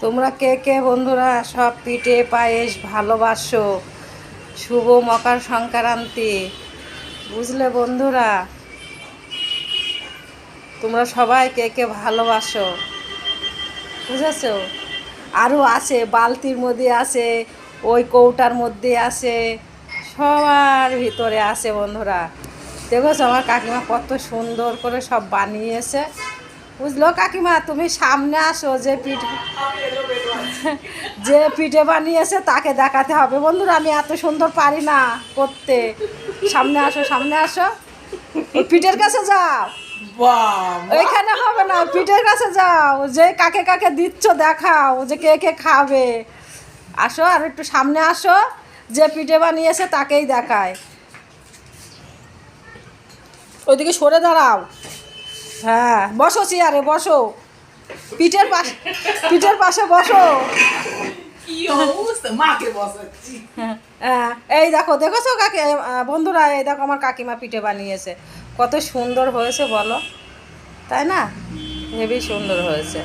তোমরা কে কে বন্ধুরা সব পিঠে পায়েস ভালোবাসো? শুভ মকর সংক্রান্তি, বুঝলে বন্ধুরা? তোমরা সবাই কে কে ভালোবাসো বুঝেছো? আরও আছে, বালতির মধ্যে আছে, ওই কৌটার মধ্যে আছে, সবার ভিতরে আছে বন্ধুরা। দেখেছো আমার কাকিমা কত সুন্দর করে সব বানিয়েছে, বুঝলো? কাকিমা তুমি সামনে আসো, যে পিঠে বানিয়েছে তাকে দেখাতে হবে বন্ধুরা। আমি এত সুন্দর পারি না করতে। সামনে আসো, সামনে আসো, ওই পিঠের কাছে যাও। ওইখানে হবে না, পিঠের কাছে যাও, যে কাকে কাকে দিচ্ছ দেখাও, যে কে কে খাবে। আসো, আর একটু সামনে আসো, যে পিঠে বানিয়েছে তাকেই দেখায়। ওইদিকে সরে দাঁড়াও। হ্যাঁ, বসো চেয়ারে, বসো, পিঠের পাশে বসো। হ্যাঁ, এই দেখো, দেখেছো কাকে বন্ধুরা? এই দেখো আমার কাকিমা পিঠে বানিয়েছে, কত সুন্দর হয়েছে বলো, তাই না? হেবি সুন্দর হয়েছে।